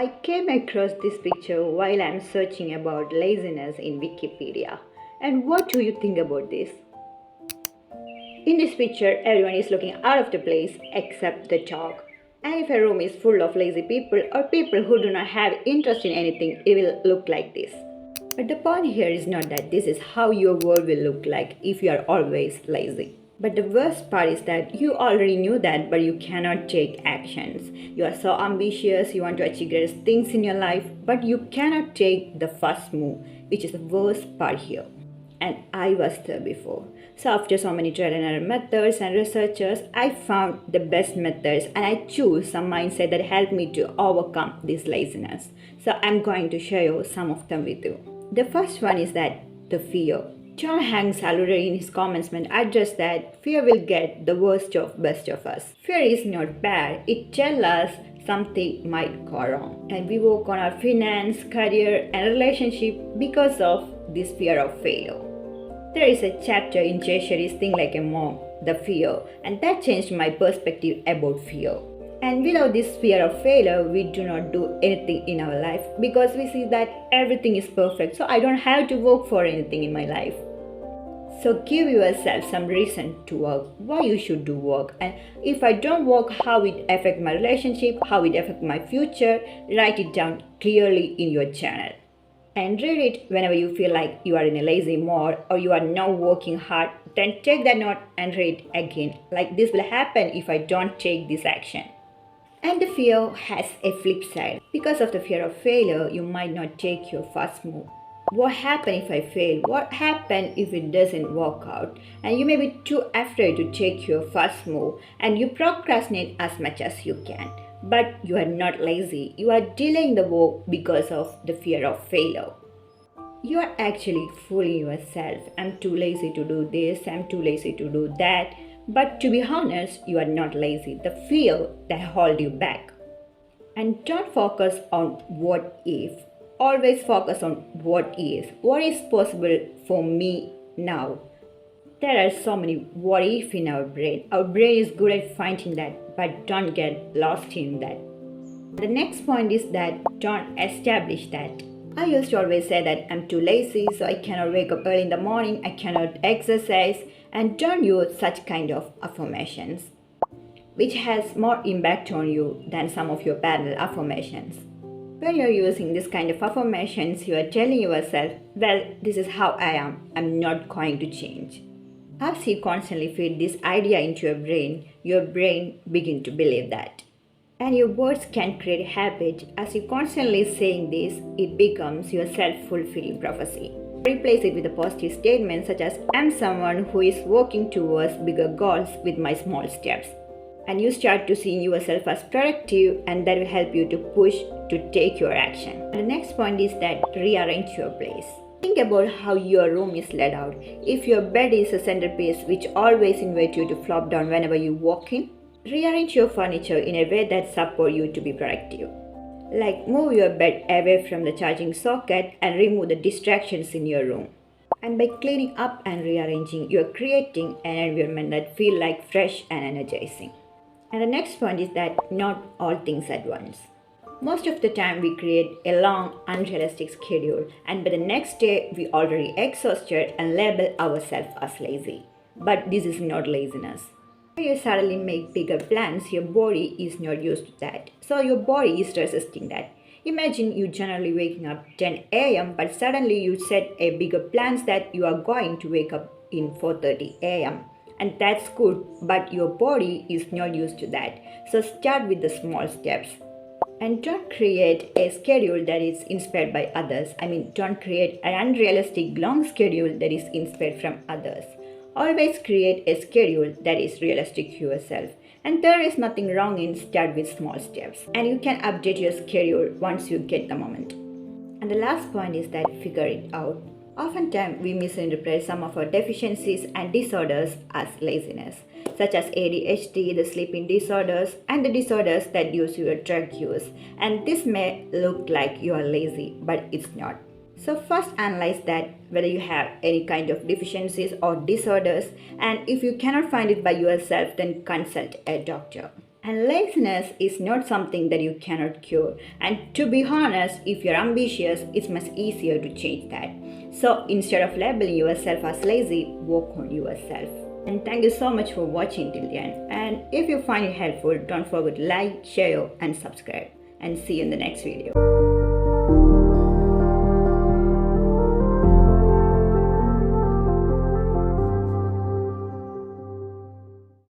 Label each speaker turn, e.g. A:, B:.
A: I came across this picture while I'm searching about laziness in Wikipedia. And what do you think about this? In this picture, everyone is looking out of the place except the dog. And if a room is full of lazy people or people who do not have interest in anything, it will look like this. But the point here is not that this is how your world will look like if you are always lazy. But the worst part is that you already knew that, but you cannot take actions. You are so ambitious, you want to achieve great things in your life, but you cannot take the first move, which is the worst part here. And I was there before. So after so many trial and error methods and researchers, I found the best methods and I choose some mindset that helped me to overcome this laziness. So I'm going to share you some of them with you. The first one is that the fear. John Hanks already in his commencement addressed that fear will get the worst of best of us. Fear is not bad. It tells us something might go wrong. And we work on our finance, career and relationship because of this fear of failure. There is a chapter in Jay Shetty's Think Like a Monk, The Fear, and that changed my perspective about fear. And without this fear of failure, we do not do anything in our life because we see that everything is perfect, so I don't have to work for anything in my life. So give yourself some reason to work, why you should do work, and if I don't work, how it affect my relationship, how it affect my future, write it down clearly in your journal. And read it whenever you feel like you are in a lazy mode or you are not working hard, then take that note and read again. Like this will happen if I don't take this action. And the fear has a flip side. Because of the fear of failure, you might not take your first move. What happens if I fail? What happens if it doesn't work out? And you may be too afraid to take your first move and you procrastinate as much as you can. But you are not lazy. You are delaying the work because of the fear of failure. You are actually fooling yourself. I'm too lazy to do this. I'm too lazy to do that. But to be honest, you are not lazy. The fear that holds you back. And don't focus on what if. Always focus on what is. What is possible for me now? There are so many what if in our brain. Our brain is good at finding that, but don't get lost in that. The next point is that don't establish that. I used to always say that I'm too lazy, so I cannot wake up early in the morning, I cannot exercise, and don't use such kind of affirmations, which has more impact on you than some of your parallel affirmations. When you're using this kind of affirmations, you are telling yourself, well, this is how I am, I'm not going to change. As you constantly feed this idea into your brain begins to believe that. And your words can create a habit. As you constantly saying this, it becomes your self-fulfilling prophecy. Replace it with a positive statement such as, I'm someone who is working towards bigger goals with my small steps. And you start to see yourself as productive, and that will help you to push to take your action. And the next point is that rearrange your place. Think about how your room is laid out. If your bed is a centerpiece which always invites you to flop down whenever you walk in, rearrange your furniture in a way that supports you to be productive. Like move your bed away from the charging socket and remove the distractions in your room. And by cleaning up and rearranging, you are creating an environment that feels like fresh and energizing. And the next point is that not all things at once. Most of the time we create a long, unrealistic schedule, and by the next day we already exhausted and label ourselves as lazy. But this is not laziness. When you suddenly make bigger plans, your body is not used to that. So your body is resisting that. Imagine you generally waking up 10 a.m. but suddenly you set a bigger plans that you are going to wake up in 4:30 a.m. And that's good, but your body is not used to that. So start with the small steps. And don't create a schedule that is inspired by others. Don't create an unrealistic long schedule that is inspired from others. Always create a schedule that is realistic to yourself. And there is nothing wrong in start with small steps. And you can update your schedule once you get the moment. And the last point is that figure it out. Oftentimes, we misinterpret some of our deficiencies and disorders as laziness, such as ADHD, the sleeping disorders, and the disorders that use your drug use. And this may look like you are lazy, but it's not. So first analyze that whether you have any kind of deficiencies or disorders, and if you cannot find it by yourself, then consult a doctor. And laziness is not something that you cannot cure. And to be honest, if you're ambitious, it's much easier to change that. So instead of labeling yourself as lazy, work on yourself. And thank you so much for watching till the end. And if you find it helpful, don't forget to like, share, and subscribe. And see you in the next video.